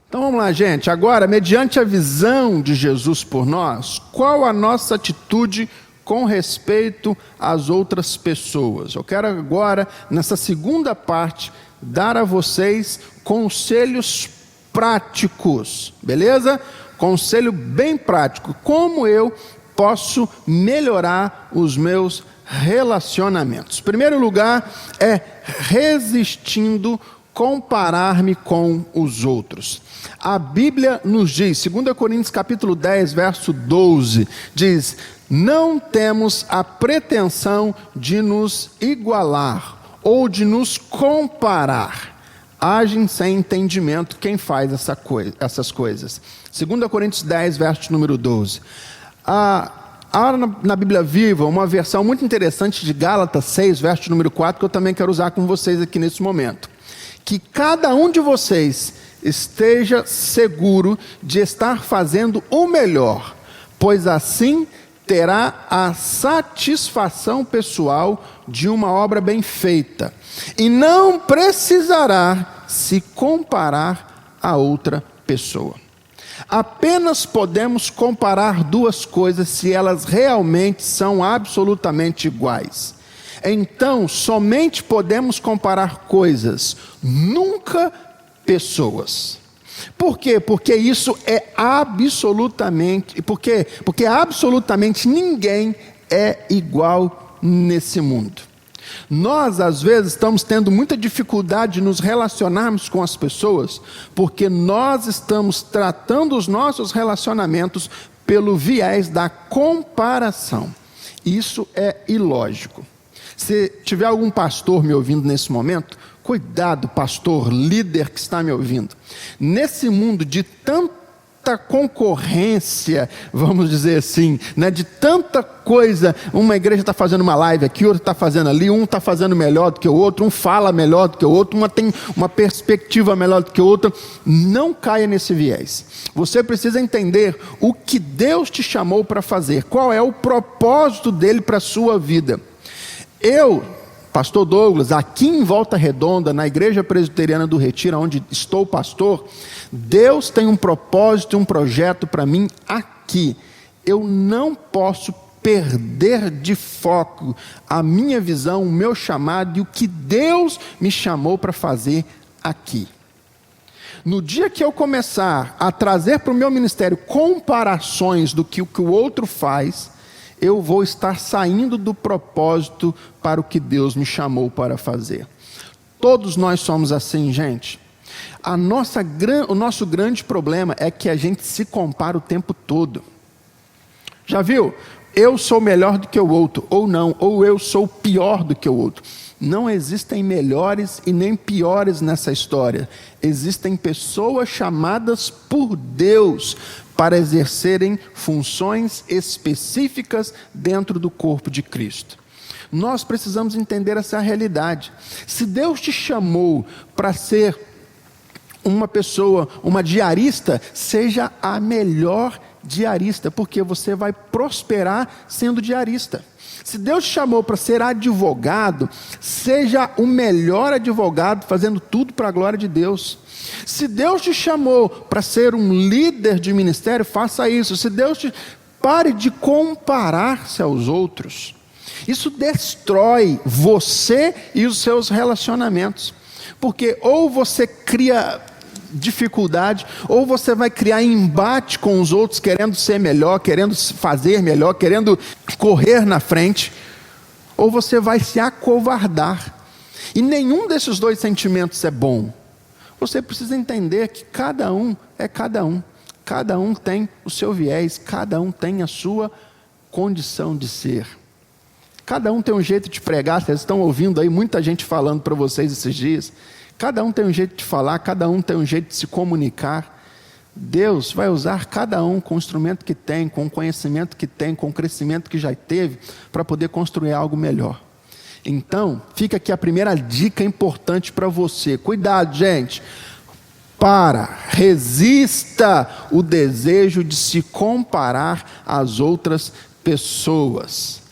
Então vamos lá, gente. Agora, mediante a visão de Jesus por nós, qual a nossa atitude com respeito às outras pessoas? Eu quero agora, nessa segunda parte, dar a vocês conselhos práticos, beleza? Conselho bem prático. Como eu posso melhorar os meus relacionamentos? Em primeiro lugar, é resistindo comparar-me com os outros. A Bíblia nos diz, 2 Coríntios capítulo 10, verso 12, diz: não temos a pretensão de nos igualar ou de nos comparar. Agem sem entendimento quem faz essas coisas. 2 Coríntios 10, verso número 12. Há na Bíblia Viva uma versão muito interessante de Gálatas 6, verso número 4, que eu também quero usar com vocês aqui nesse momento. Que cada um de vocês esteja seguro de estar fazendo o melhor, pois assim terá a satisfação pessoal de uma obra bem feita, e não precisará se comparar a outra pessoa. Apenas podemos comparar duas coisas se elas realmente são absolutamente iguais. Então, somente podemos comparar coisas, nunca pessoas. Por quê? Porque isso é absolutamente... Porque absolutamente ninguém é igual nesse mundo. Nós, às vezes, estamos tendo muita dificuldade de nos relacionarmos com as pessoas, porque nós estamos tratando os nossos relacionamentos pelo viés da comparação. Isso é ilógico. Se tiver algum pastor me ouvindo nesse momento, cuidado, pastor, líder que está me ouvindo. Nesse mundo de tanta concorrência, vamos dizer assim, né, de tanta coisa, uma igreja está fazendo uma live aqui, outra está fazendo ali, um está fazendo melhor do que o outro, um fala melhor do que o outro, uma tem uma perspectiva melhor do que a outra. Não caia nesse viés. Você precisa entender o que Deus te chamou para fazer, qual é o propósito dele para a sua vida. Eu, pastor Douglas, aqui em Volta Redonda, na Igreja Presbiteriana do Retiro, onde estou pastor, Deus tem um propósito e um projeto para mim aqui. Eu não posso perder de foco a minha visão, o meu chamado e o que Deus me chamou para fazer aqui. No dia que eu começar a trazer para o meu ministério comparações do que o outro faz, eu vou estar saindo do propósito para o que Deus me chamou para fazer. Todos nós somos assim, gente. O nosso grande problema é que a gente se compara o tempo todo. Já viu? Eu sou melhor do que o outro, ou não, ou eu sou pior do que o outro. Não existem melhores e nem piores nessa história. Existem pessoas chamadas por Deus para exercerem funções específicas dentro do corpo de Cristo. Nós precisamos entender essa realidade. Se Deus te chamou para ser uma pessoa, uma diarista, seja a melhor diarista, porque você vai prosperar sendo diarista. Se Deus te chamou para ser advogado, seja o melhor advogado, fazendo tudo para a glória de Deus. Se Deus te chamou para ser um líder de ministério, faça isso. Se Deus te... Pare de comparar-se aos outros. Isso destrói você e os seus relacionamentos. Porque ou você cria dificuldade, ou você vai criar embate com os outros, querendo ser melhor, querendo fazer melhor, querendo correr na frente, ou você vai se acovardar. E nenhum desses dois sentimentos é bom. Você precisa entender que cada um é cada um. Cada um tem o seu viés, cada um tem a sua condição de ser. Cada um tem um jeito de pregar. Vocês estão ouvindo aí muita gente falando para vocês esses dias. Cada um tem um jeito de falar, cada um tem um jeito de se comunicar. Deus vai usar cada um com o instrumento que tem, com o conhecimento que tem, com o crescimento que já teve, para poder construir algo melhor. Então, fica aqui a primeira dica importante para você. Cuidado, gente. Resista o desejo de se comparar às outras pessoas.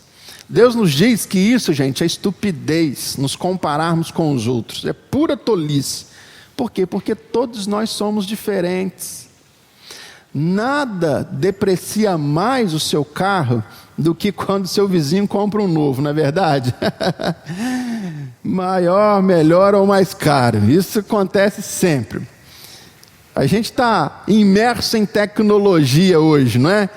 Deus nos diz que isso, gente, é estupidez, nos compararmos com os outros. É pura tolice. Por quê? Porque todos nós somos diferentes. Nada deprecia mais o seu carro do que quando seu vizinho compra um novo, não é verdade? Maior, melhor ou mais caro. Isso acontece sempre. A gente está imerso em tecnologia hoje, não é?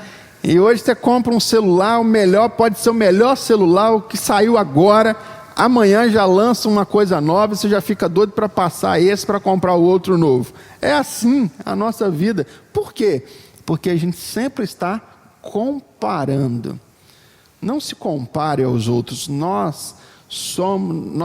E hoje você compra um celular, o melhor, pode ser o melhor celular, o que saiu agora, amanhã já lança uma coisa nova, você já fica doido para passar esse para comprar o outro novo. É assim a nossa vida. Por quê? Porque a gente sempre está comparando. Não se compare aos outros. Nós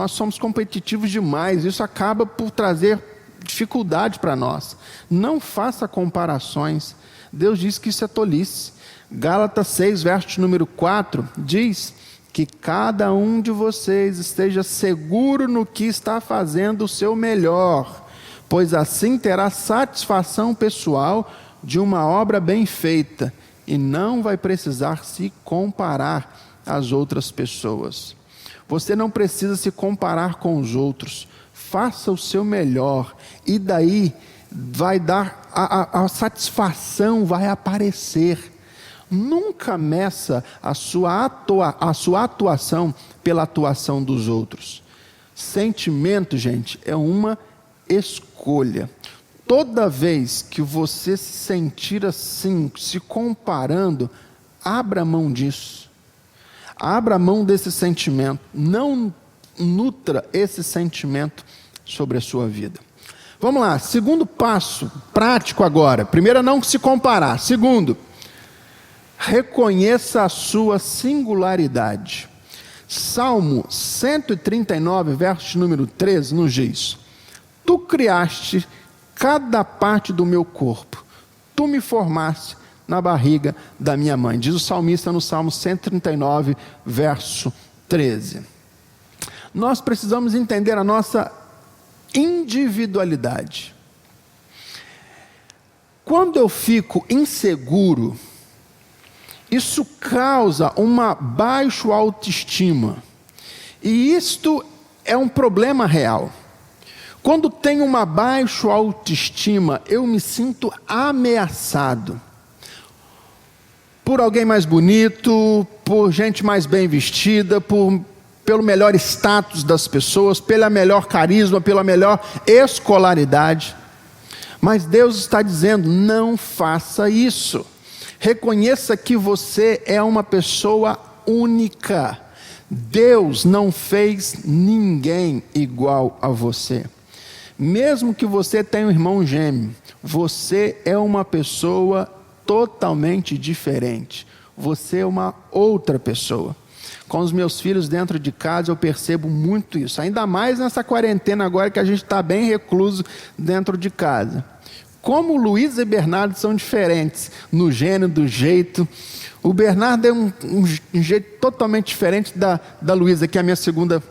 somos competitivos demais. Isso acaba por trazer dificuldade para nós. Não faça comparações. Deus diz que isso é tolice. Gálatas 6, verso número 4, diz que cada um de vocês esteja seguro no que está fazendo o seu melhor, pois assim terá satisfação pessoal de uma obra bem feita e não vai precisar se comparar às outras pessoas. Você não precisa se comparar com os outros. Faça o seu melhor e daí vai dar a satisfação, vai aparecer. Nunca meça a sua atuação pela atuação dos outros. Sentimento, gente, é uma escolha. Toda vez que você se sentir assim, se comparando, abra mão disso. Abra mão desse sentimento. Não nutra esse sentimento sobre a sua vida. Vamos lá, segundo passo prático agora. Primeiro, não se comparar. Segundo, reconheça a sua singularidade. Salmo 139, verso número 13, nos diz: Tu criaste cada parte do meu corpo, tu me formaste na barriga da minha mãe. Diz o salmista no Salmo 139, verso 13. Nós precisamos entender a nossa individualidade. Quando eu fico inseguro, isso causa uma baixa autoestima. E isto é um problema real. Quando tenho uma baixa autoestima, eu me sinto ameaçado. Por alguém mais bonito, por gente mais bem vestida, pelo melhor status das pessoas, pela melhor carisma, pela melhor escolaridade. Mas Deus está dizendo, não faça isso. Reconheça que você é uma pessoa única. Deus não fez ninguém igual a você. Mesmo que você tenha um irmão gêmeo, você é uma pessoa totalmente diferente. Você é uma outra pessoa. Com os meus filhos dentro de casa eu percebo muito isso. Ainda mais nessa quarentena agora que a gente está bem recluso dentro de casa. Como Luísa e Bernardo são diferentes no gênero, do jeito. O Bernardo é um jeito totalmente diferente da Luísa, que é a minha segunda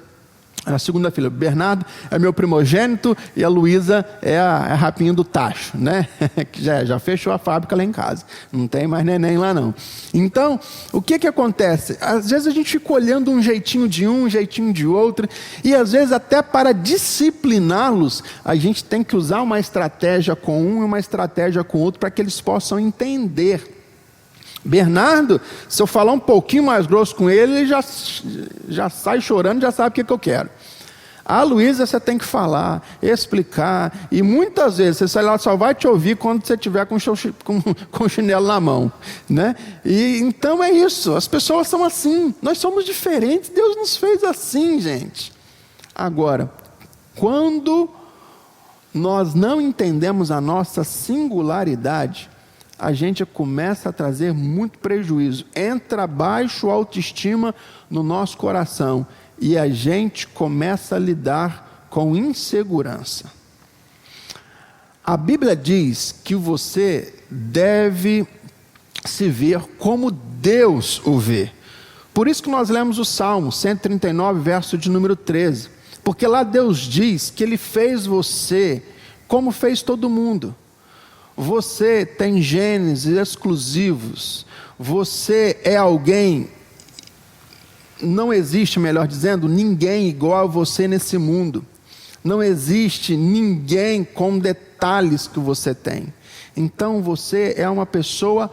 filha. O Bernardo é meu primogênito e a Luísa é a rapinha do tacho, né? Que já fechou a fábrica lá em casa. Não tem mais neném lá não. Então, o que acontece? Às vezes a gente fica olhando um jeitinho de um jeitinho de outro, e às vezes até para discipliná-los, a gente tem que usar uma estratégia com um e uma estratégia com o outro para que eles possam entender. Bernardo, se eu falar um pouquinho mais grosso com ele, ele já sai chorando, já sabe o que eu quero. A Luísa, você tem que falar, explicar, e muitas vezes ela só vai te ouvir quando você estiver com o chinelo na mão, né? E então é isso, as pessoas são assim, nós somos diferentes, Deus nos fez assim, gente. Agora, quando nós não entendemos a nossa singularidade, a gente começa a trazer muito prejuízo. Entra baixo autoestima no nosso coração e a gente começa a lidar com insegurança. A Bíblia diz que você deve se ver como Deus o vê. Por isso que nós lemos o Salmo 139, verso de número 13. Porque lá Deus diz que Ele fez você como fez todo mundo. Você tem genes exclusivos, você é alguém, não existe, melhor dizendo, ninguém igual a você nesse mundo. Não existe ninguém com detalhes que você tem. Então você é uma pessoa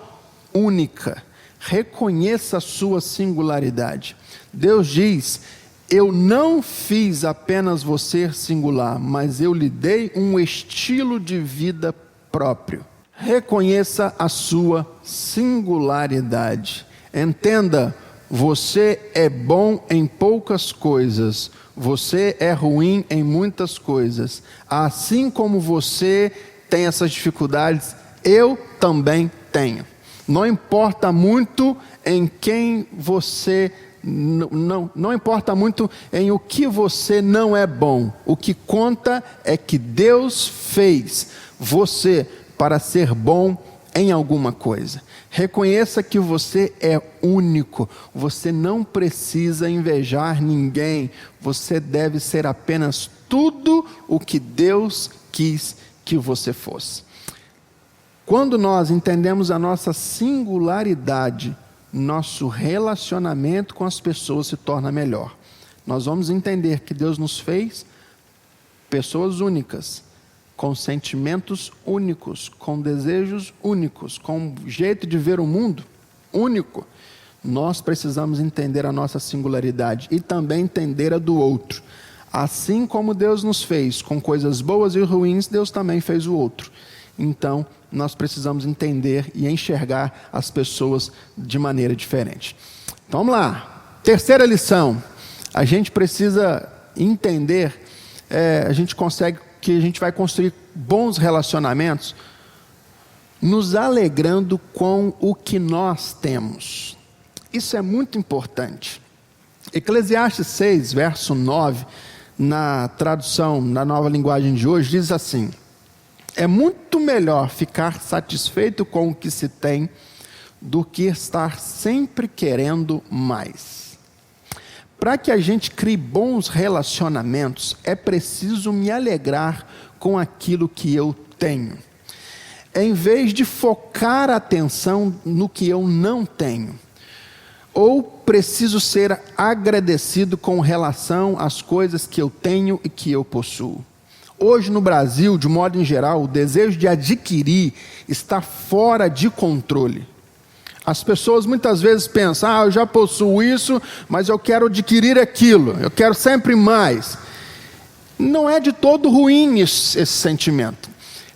única. Reconheça a sua singularidade. Deus diz: eu não fiz apenas você singular, mas eu lhe dei um estilo de vida próprio. Reconheça a sua singularidade. Entenda, você é bom em poucas coisas, você é ruim em muitas coisas. Assim como você tem essas dificuldades, eu também tenho. Não importa muito em quem você não importa muito em o que você não é bom. O que conta é que Deus fez você para ser bom em alguma coisa. Reconheça que você é único. Você não precisa invejar ninguém. Você deve ser apenas tudo o que Deus quis que você fosse. Quando nós entendemos a nossa singularidade, nosso relacionamento com as pessoas se torna melhor. Nós vamos entender que Deus nos fez pessoas únicas, com sentimentos únicos, com desejos únicos, com um jeito de ver o mundo único. Nós precisamos entender a nossa singularidade e também entender a do outro. Assim como Deus nos fez com coisas boas e ruins, Deus também fez o outro. Então, nós precisamos entender e enxergar as pessoas de maneira diferente. Então, vamos lá. Terceira lição. A gente precisa entender, a gente vai construir bons relacionamentos nos alegrando com o que nós temos. Isso é muito importante. Eclesiastes 6, verso 9, na tradução, na nova linguagem de hoje, diz assim: é muito melhor ficar satisfeito com o que se tem do que estar sempre querendo mais. Para que a gente crie bons relacionamentos, é preciso me alegrar com aquilo que eu tenho, em vez de focar a atenção no que eu não tenho. Ou preciso ser agradecido com relação às coisas que eu tenho e que eu possuo. Hoje no Brasil, de modo em geral, o desejo de adquirir está fora de controle. As pessoas muitas vezes pensam: eu já possuo isso, mas eu quero adquirir aquilo, eu quero sempre mais. Não é de todo ruim esse sentimento,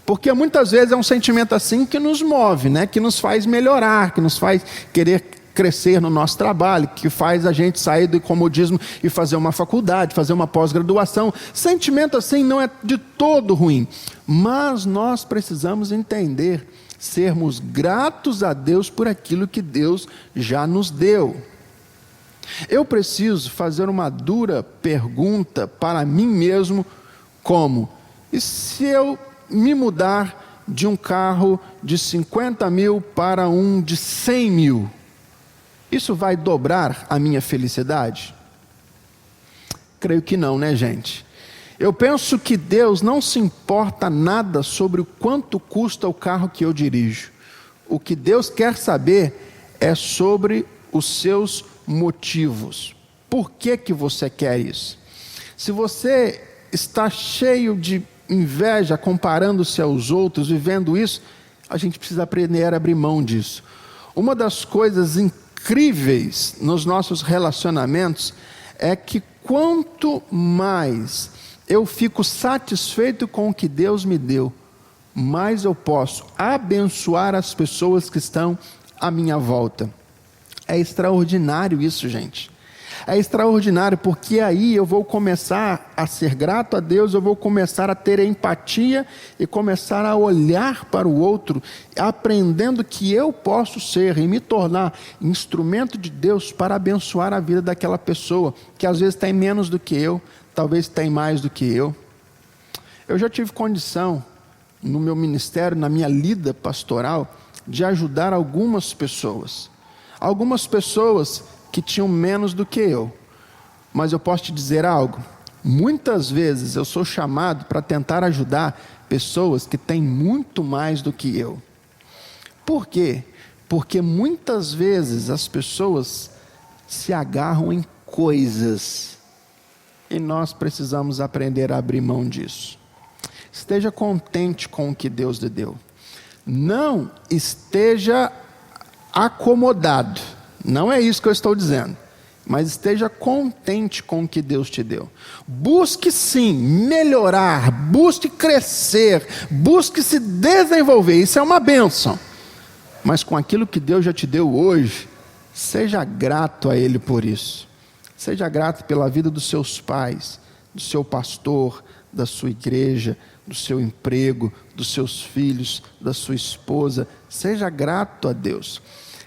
porque muitas vezes é um sentimento assim que nos move, né? Que nos faz melhorar, que nos faz querer crescer no nosso trabalho, que faz a gente sair do comodismo e fazer uma faculdade, fazer uma pós-graduação. Sentimento assim não é de todo ruim, mas nós precisamos entender, sermos gratos a Deus por aquilo que Deus já nos deu. Eu preciso fazer uma dura pergunta para mim mesmo, como: e se eu me mudar de um carro de 50 mil para um de 100 mil? Isso vai dobrar a minha felicidade? Creio que não, né, gente? Eu penso que Deus não se importa nada sobre o quanto custa o carro que eu dirijo. O que Deus quer saber é sobre os seus motivos. Por que que você quer isso? Se você está cheio de inveja, comparando-se aos outros, vivendo isso, a gente precisa aprender a abrir mão disso. Uma das coisas incríveis nos nossos relacionamentos é que quanto mais eu fico satisfeito com o que Deus me deu, mais eu posso abençoar as pessoas que estão à minha volta. É extraordinário isso, gente. É extraordinário, porque aí eu vou começar a ser grato a Deus, eu vou começar a ter empatia e começar a olhar para o outro, aprendendo que eu posso ser e me tornar instrumento de Deus para abençoar a vida daquela pessoa, que às vezes tem menos do que eu, talvez tem mais do que eu. Eu já tive condição, no meu ministério, na minha lida pastoral, de ajudar algumas pessoas que tinham menos do que eu. Mas eu posso te dizer algo: muitas vezes eu sou chamado para tentar ajudar pessoas que têm muito mais do que eu. Por quê? Porque muitas vezes as pessoas se agarram em coisas E nós precisamos aprender a abrir mão disso. Esteja contente com o que Deus lhe deu. Não esteja acomodado. Não é isso que eu estou dizendo. Mas esteja contente com o que Deus te deu. Busque sim melhorar, busque crescer, busque se desenvolver. Isso é uma bênção. Mas com aquilo que Deus já te deu hoje, seja grato a Ele por isso. Seja grato pela vida dos seus pais, do seu pastor, da sua igreja, do seu emprego, dos seus filhos, da sua esposa. Seja grato a Deus.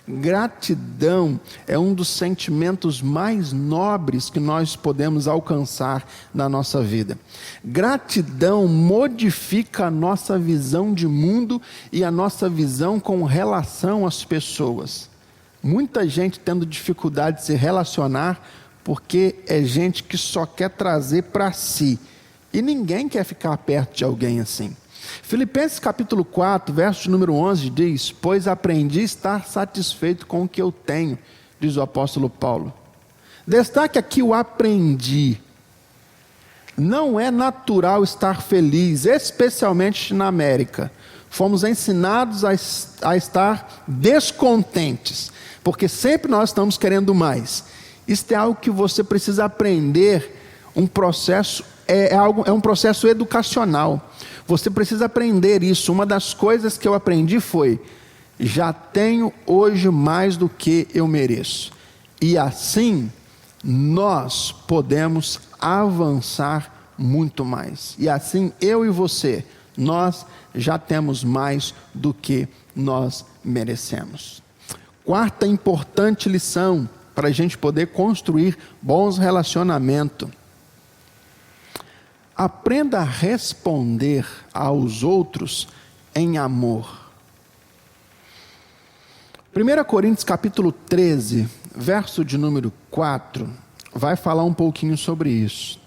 Gratidão é um dos sentimentos mais nobres que nós podemos alcançar na nossa vida. Gratidão modifica a nossa visão de mundo e a nossa visão com relação às pessoas. Muita gente tendo dificuldade de se relacionar porque é gente que só quer trazer para si. E ninguém quer ficar perto de alguém assim. Filipenses capítulo 4, verso de número 11 diz: pois aprendi a estar satisfeito com o que eu tenho, diz o apóstolo Paulo. Destaque aqui o aprendi. Não é natural estar feliz, especialmente na América. Fomos ensinados a estar descontentes, porque sempre nós estamos querendo mais. Isso é algo que você precisa aprender, um processo, é um processo educacional. Você precisa aprender isso. Uma das coisas que eu aprendi foi: já tenho hoje mais do que eu mereço. E assim, nós podemos avançar muito mais. E assim, eu e você, nós já temos mais do que nós merecemos. Quarta importante lição para a gente poder construir bons relacionamentos. Aprenda a responder aos outros em amor. 1 Coríntios capítulo 13, verso de número 4, vai falar um pouquinho sobre isso.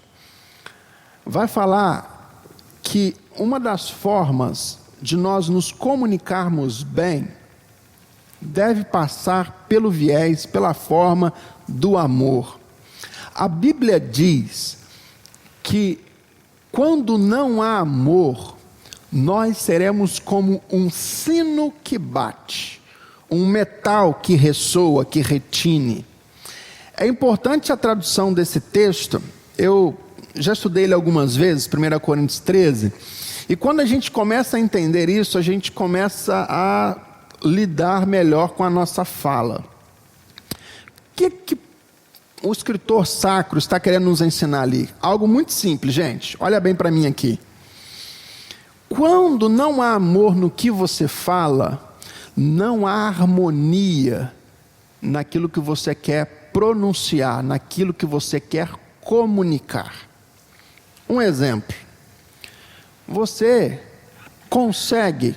Vai falar que uma das formas de nós nos comunicarmos bem deve passar pelo viés, pela forma do amor. A Bíblia diz que quando não há amor, nós seremos como um sino que bate, um metal que ressoa, que retine. É importante a tradução desse texto. Eu já estudei ele algumas vezes, 1 Coríntios 13, e quando a gente começa a entender isso, a gente começa a lidar melhor com a nossa fala. O que o escritor sacro está querendo nos ensinar ali? Algo muito simples, gente. Olha bem para mim aqui. Quando não há amor no que você fala, não há harmonia naquilo que você quer pronunciar, naquilo que você quer comunicar. Um exemplo. Você consegue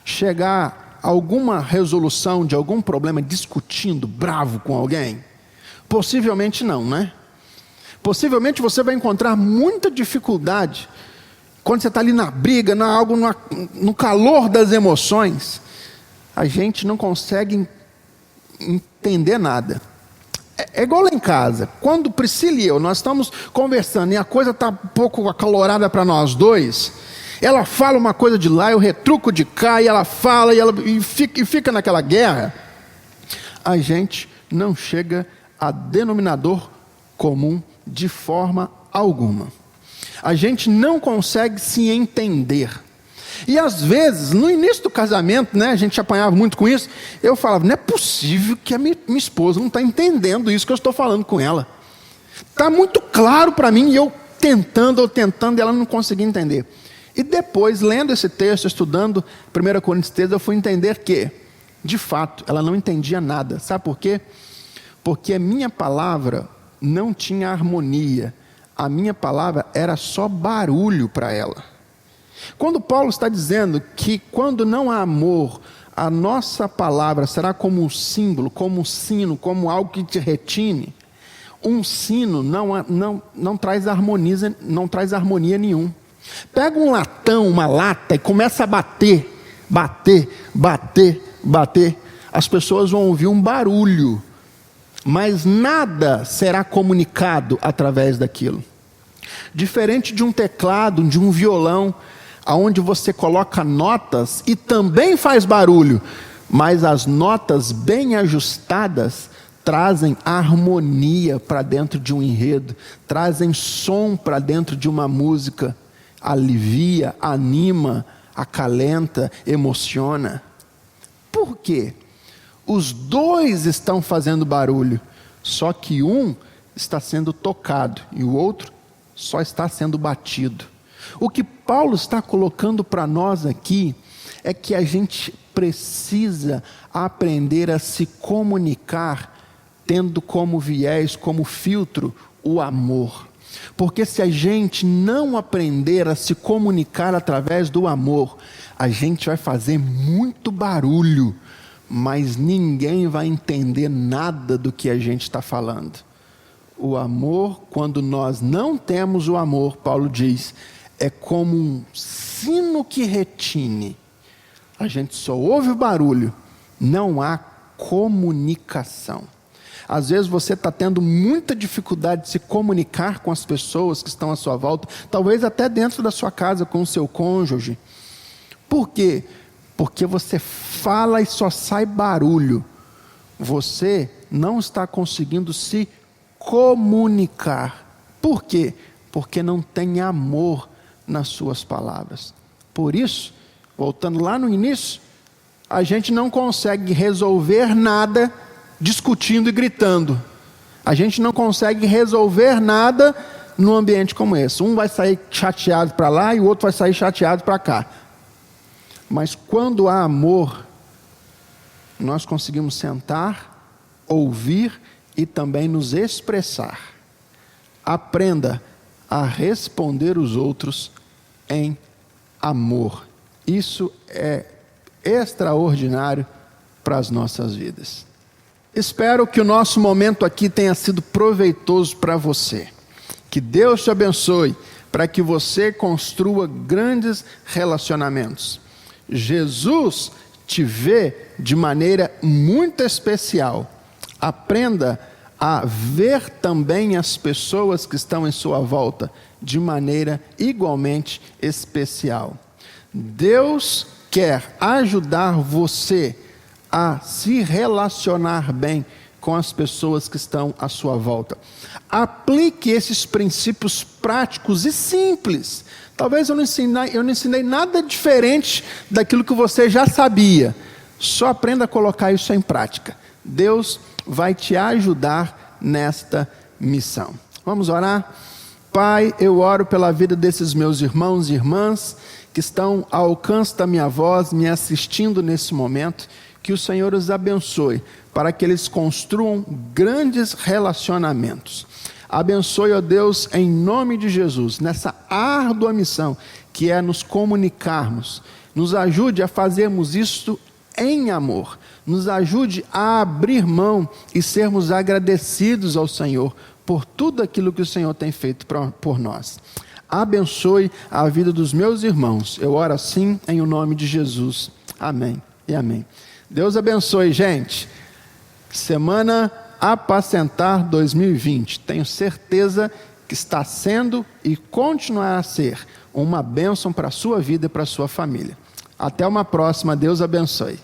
chegar a alguma resolução de algum problema discutindo, bravo com alguém? Possivelmente não, né? Possivelmente você vai encontrar muita dificuldade quando você está ali na briga, no calor das emoções. A gente não consegue entender nada. É igual lá em casa. Quando Priscila e eu, nós estamos conversando e a coisa está um pouco acalorada para nós dois, ela fala uma coisa de lá, eu retruco de cá, e ela fala, e fica naquela guerra. A gente não chega a denominador comum de forma alguma. A gente não consegue se entender. E às vezes, no início do casamento, né, a gente apanhava muito com isso. Eu falava: não é possível que a minha esposa não está entendendo isso que eu estou falando com ela. Está muito claro para mim, e eu tentando, e ela não conseguia entender. E depois, lendo esse texto, estudando 1 Coríntios 13, eu fui entender que, de fato, ela não entendia nada. Sabe por quê? Porque a minha palavra não tinha harmonia. A minha palavra era só barulho para ela. Quando Paulo está dizendo que quando não há amor, a nossa palavra será como um símbolo, como um sino, como algo que te retine. Um sino não traz harmonia nenhuma. Pega um latão, uma lata, e começa a bater. As pessoas vão ouvir um barulho, mas nada será comunicado através daquilo. Diferente de um teclado, de um violão, aonde você coloca notas e também faz barulho, mas as notas bem ajustadas trazem harmonia para dentro de um enredo, trazem som para dentro de uma música, alivia, anima, acalenta, emociona. Por quê? Os dois estão fazendo barulho, só que um está sendo tocado e o outro só está sendo batido. O que Paulo está colocando para nós aqui é que a gente precisa aprender a se comunicar tendo como viés, como filtro, o amor. Porque se a gente não aprender a se comunicar através do amor, a gente vai fazer muito barulho, mas ninguém vai entender nada do que a gente está falando. O amor, quando nós não temos o amor, Paulo diz, é como um sino que retine. A gente só ouve o barulho, não há comunicação. Às vezes você está tendo muita dificuldade de se comunicar com as pessoas que estão à sua volta, talvez até dentro da sua casa com o seu cônjuge. Por quê? Porque você fala e só sai barulho. Você não está conseguindo se comunicar. Por quê? Porque não tem amor nas suas palavras. Por isso, voltando lá no início, a gente não consegue resolver nada discutindo e gritando. A gente não consegue resolver nada num ambiente como esse. Um vai sair chateado para lá e o outro vai sair chateado para cá. Mas quando há amor, nós conseguimos sentar, ouvir e também nos expressar. Aprenda a responder os outros em amor. Isso é extraordinário para as nossas vidas. Espero que o nosso momento aqui tenha sido proveitoso para você. Que Deus te abençoe para que você construa grandes relacionamentos. Jesus te vê de maneira muito especial. Aprenda a ver também as pessoas que estão em sua volta de maneira igualmente especial. Deus quer ajudar você a se relacionar bem com as pessoas que estão à sua volta. Aplique esses princípios práticos e simples. Talvez eu não ensinei nada diferente daquilo que você já sabia. Só aprenda a colocar isso em prática. Deus vai te ajudar nesta missão. Vamos orar? Pai, eu oro pela vida desses meus irmãos e irmãs que estão ao alcance da minha voz, me assistindo nesse momento. Que o Senhor os abençoe, para que eles construam grandes relacionamentos. Abençoe, ó Deus, em nome de Jesus, nessa árdua missão, que é nos comunicarmos. Nos ajude a fazermos isso em amor. Nos ajude a abrir mão e sermos agradecidos ao Senhor, por tudo aquilo que o Senhor tem feito por nós. Abençoe a vida dos meus irmãos. Eu oro assim, em o nome de Jesus. Amém e amém. Deus abençoe, gente. Semana Apacentar 2020. Tenho certeza que está sendo e continuará a ser uma bênção para a sua vida e para a sua família. Até uma próxima. Deus abençoe.